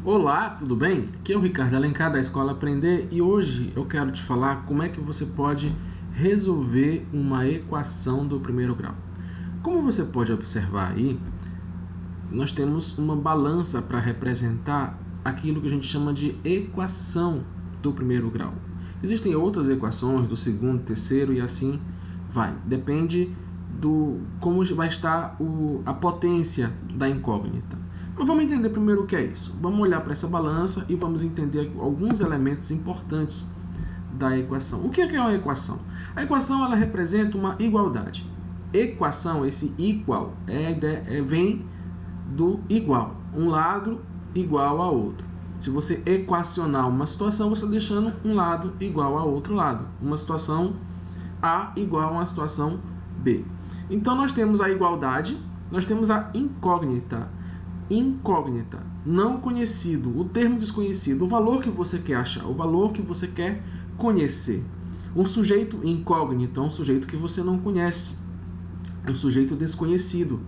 Olá, tudo bem? Aqui é o Ricardo Alencar da Escola Aprender e hoje eu quero te falar como é que você pode resolver uma equação do primeiro grau. Como você pode observar aí, nós temos uma balança para representar aquilo que a gente chama de equação do primeiro grau. Existem outras equações do segundo, terceiro e assim vai. Depende do como vai estar a potência da incógnita. Mas vamos entender primeiro o que é isso. Vamos olhar para essa balança e vamos entender alguns elementos importantes da equação. O que é uma equação? A equação ela representa uma igualdade. Equação, esse equal, vem do igual. Um lado igual ao outro. Se você equacionar uma situação, você está deixando um lado igual ao outro lado. Uma situação A igual a uma situação B. Então, nós temos a igualdade, nós temos a incógnita. Incógnita, não conhecido, o termo desconhecido, o valor que você quer achar, o valor que você quer conhecer. Um sujeito incógnito é um sujeito que você não conhece, é um sujeito desconhecido.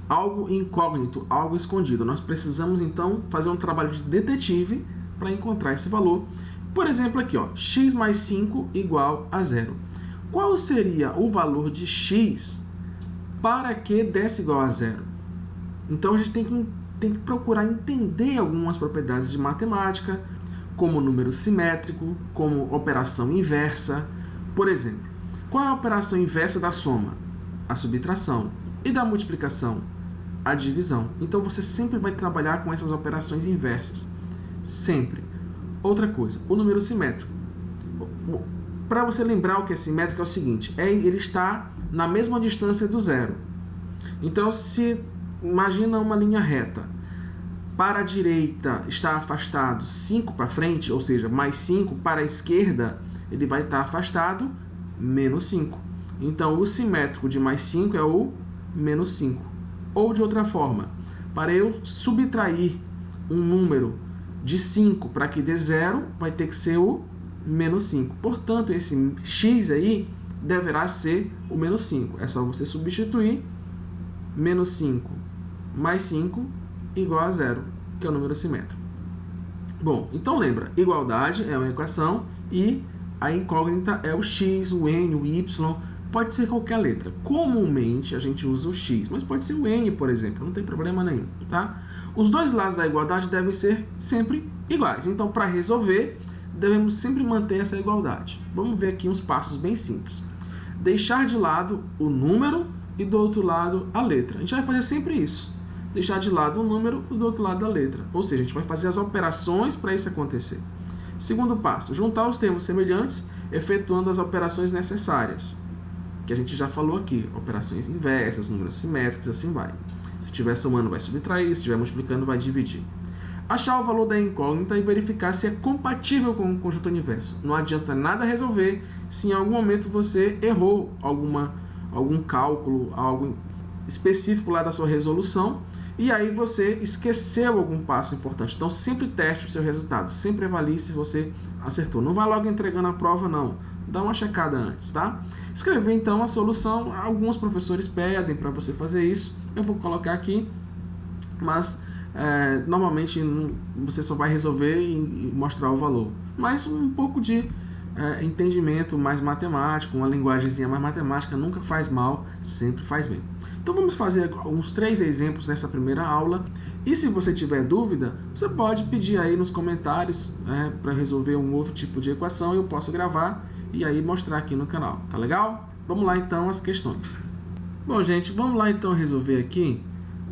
Algo incógnito, algo escondido. Nós precisamos, então, fazer um trabalho de detetive para encontrar esse valor. Por exemplo, aqui, ó, x mais 5 igual a 0. Qual seria o valor de x para que desse igual a 0? Então, a gente tem que procurar entender algumas propriedades de matemática, como número simétrico, como operação inversa. Por exemplo, qual é a operação inversa da soma? A subtração. E da multiplicação? A divisão. Então, você sempre vai trabalhar com essas operações inversas. Sempre. Outra coisa, o número simétrico. Para você lembrar o que é simétrico é o seguinte, ele está na mesma distância do zero. Então, imagina uma linha reta. Para a direita está afastado 5 para frente, ou seja, mais 5. Para a esquerda, ele vai estar afastado menos 5. Então, o simétrico de mais 5 é o menos 5. Ou de outra forma, para eu subtrair um número de 5 para que dê 0, vai ter que ser o menos 5. Portanto, esse x aí deverá ser o menos 5. É só você substituir menos 5 mais 5 igual a 0, que é o número simétrico. Bom, então lembra, igualdade é uma equação e a incógnita é o x, o n, o y, pode ser qualquer letra. Comumente a gente usa o x, mas pode ser o n, por exemplo, não tem problema nenhum, tá? Os dois lados da igualdade devem ser sempre iguais. Então, para resolver, devemos sempre manter essa igualdade. Vamos ver aqui uns passos bem simples. Deixar de lado o número e do outro lado a letra. A gente vai fazer sempre isso. Deixar de lado o número e do outro lado a letra. Ou seja, a gente vai fazer as operações para isso acontecer. Segundo passo, juntar os termos semelhantes, efetuando as operações necessárias, que a gente já falou aqui. Operações inversas, números simétricos, assim vai. Se estiver somando, vai subtrair. Se estiver multiplicando, vai dividir. Achar o valor da incógnita e verificar se é compatível com o conjunto universo. Não adianta nada resolver se em algum momento você errou algum cálculo, algo específico lá da sua resolução, e aí você esqueceu algum passo importante. Então, sempre teste o seu resultado. Sempre avalie se você acertou. Não vai logo entregando a prova, não. Dá uma checada antes, tá? Escrever, então, a solução. Alguns professores pedem para você fazer isso. Eu vou colocar aqui, mas normalmente você só vai resolver e mostrar o valor. Mas um pouco de entendimento mais matemático, uma linguagemzinha mais matemática nunca faz mal, sempre faz bem. Então vamos fazer uns 3 exemplos nessa primeira aula. E se você tiver dúvida, você pode pedir aí nos comentários para resolver um outro tipo de equação. Eu posso gravar e aí mostrar aqui no canal. Tá legal? Vamos lá então as questões. Bom, gente, vamos lá então resolver aqui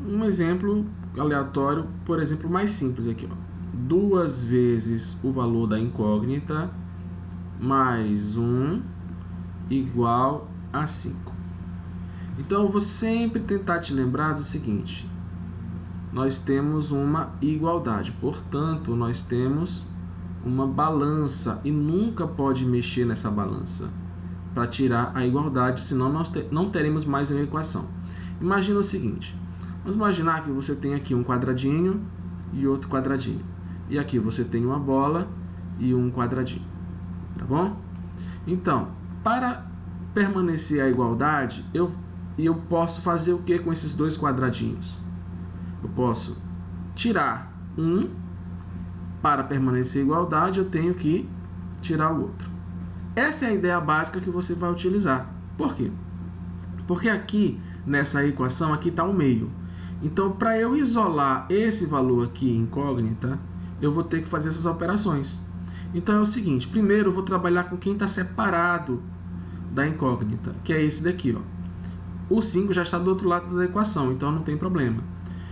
um exemplo aleatório, por exemplo, mais simples aqui, ó. 2 vezes o valor da incógnita mais 1 igual a 5. Então, eu vou sempre tentar te lembrar do seguinte. Nós temos uma igualdade, portanto, nós temos uma balança e nunca pode mexer nessa balança para tirar a igualdade, senão nós não teremos mais uma equação. Imagina o seguinte. Vamos imaginar que você tem aqui um quadradinho e outro quadradinho. E aqui você tem uma bola e um quadradinho. Tá bom? Então, para permanecer a igualdade, eu posso fazer o que com esses dois quadradinhos? Eu posso tirar um para permanecer igualdade, eu tenho que tirar o outro. Essa é a ideia básica que você vai utilizar. Por quê? Porque aqui, nessa equação, aqui está o meio. Então, para eu isolar esse valor aqui incógnita, eu vou ter que fazer essas operações. Então, é o seguinte, primeiro eu vou trabalhar com quem está separado da incógnita, que é esse daqui, ó. O 5 já está do outro lado da equação, então não tem problema.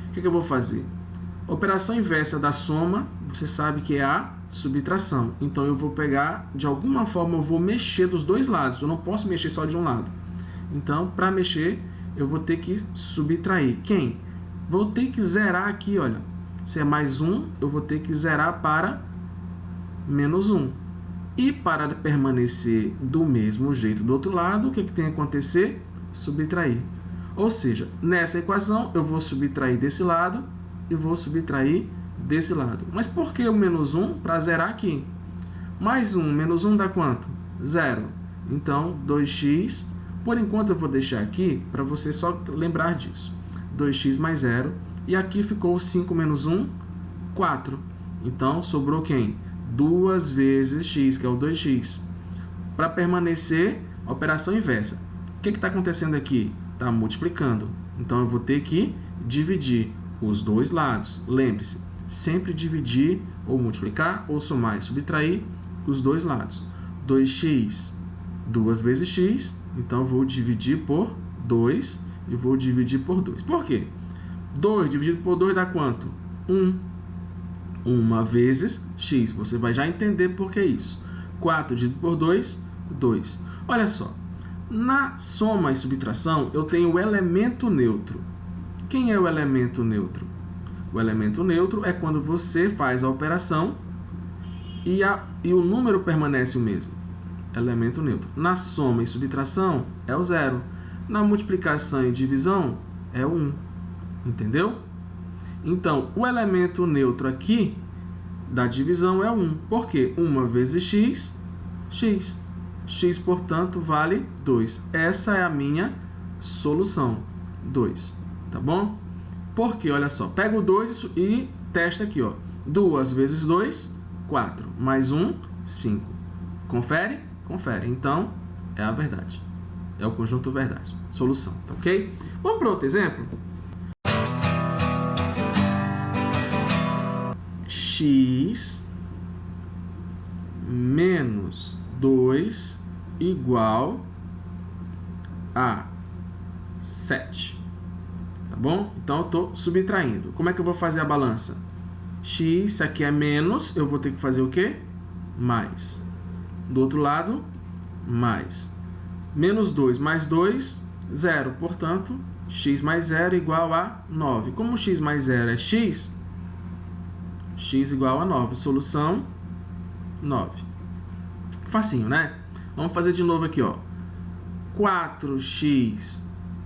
O que eu vou fazer? Operação inversa da soma, você sabe que é a subtração. Então, eu vou pegar, de alguma forma, eu vou mexer dos dois lados. Eu não posso mexer só de um lado. Então, para mexer, eu vou ter que subtrair. Quem? Vou ter que zerar aqui, olha. Se é mais 1, eu vou ter que zerar para menos 1. E para permanecer do mesmo jeito do outro lado, o que tem que acontecer? Subtrair. Ou seja, nessa equação, eu vou subtrair desse lado e vou subtrair desse lado. Mas por que o menos 1? Para zerar aqui. Mais 1, menos 1 dá quanto? 0. Então, 2x. Por enquanto, eu vou deixar aqui para você só lembrar disso. 2x mais 0. E aqui ficou 5 menos 1, 4. Então, sobrou quem? 2 vezes x, que é o 2x. Para permanecer, operação inversa. O que está acontecendo aqui? Está multiplicando. Então, eu vou ter que dividir os dois lados. Lembre-se, sempre dividir ou multiplicar ou somar e subtrair os dois lados. 2x, 2 vezes x. Então, eu vou dividir por 2 e vou dividir por 2. Por quê? 2 dividido por 2 dá quanto? 1. 1 vezes x. Você vai já entender por que isso. 4 dividido por 2, 2. Olha só. Na soma e subtração, eu tenho o elemento neutro. Quem é o elemento neutro? O elemento neutro é quando você faz a operação e o número permanece o mesmo. Elemento neutro. Na soma e subtração, é o 0. Na multiplicação e divisão, é o 1. Entendeu? Então, o elemento neutro aqui da divisão é 1. Por quê? 1 vezes x, x. X, portanto, vale 2. Essa é a minha solução. 2. Tá bom? Porque, olha só, pega o 2 e testa aqui, ó. 2 vezes 2, 4. Mais 1, 5. Confere? Confere. Então, é a verdade. É o conjunto verdade. Solução, tá ok? Vamos para outro exemplo? X menos 2 igual a 7. Tá bom? Então, eu estou subtraindo. Como é que eu vou fazer a balança? X, isso aqui é menos, eu vou ter que fazer o quê? Mais. Do outro lado, mais. Menos 2 mais 2, 0. Portanto, x mais 0 igual a 9. Como x mais 0 é x, x igual a 9. Solução, 9. Facinho, né? Vamos fazer de novo aqui, ó. 4x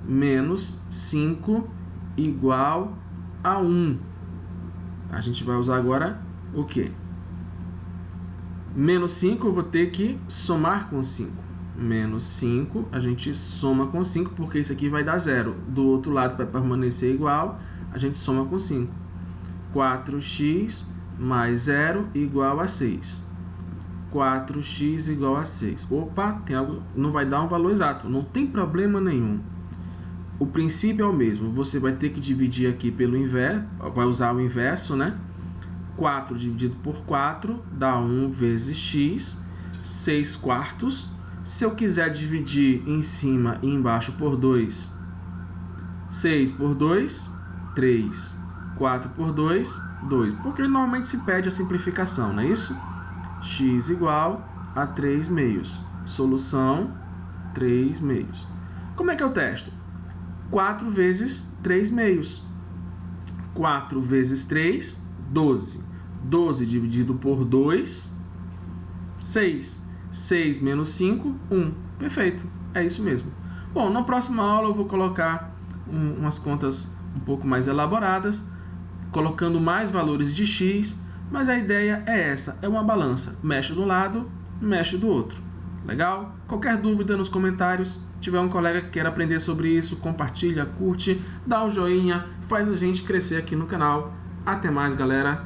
menos 5 igual a 1. A gente vai usar agora o quê? Menos 5 eu vou ter que somar com 5. Menos 5, a gente soma com 5, porque isso aqui vai dar 0. Do outro lado, para permanecer igual, a gente soma com 5. 4x mais 0 igual a 6. 4x igual a 6. Opa, tem algo, não vai dar um valor exato, não tem problema nenhum. O princípio é o mesmo, você vai ter que dividir aqui pelo inverso, vai usar o inverso, né? 4 dividido por 4 dá 1 vezes x, 6 quartos. Se eu quiser dividir em cima e embaixo por 2, 6 por 2, 3. 4 por 2, 2. Porque normalmente se pede a simplificação, não é isso? X igual a 3 meios. Solução, 3 meios. Como é que eu testo? 4 vezes 3 meios. 4 vezes 3, 12. 12 dividido por 2, 6. 6 menos 5, 1. Perfeito, é isso mesmo. Bom, na próxima aula eu vou colocar umas contas um pouco mais elaboradas, colocando mais valores de x, mas a ideia é essa, é uma balança. Mexe de um lado, mexe do outro. Legal? Qualquer dúvida nos comentários, se tiver um colega que queira aprender sobre isso, compartilha, curte, dá um joinha, faz a gente crescer aqui no canal. Até mais, galera!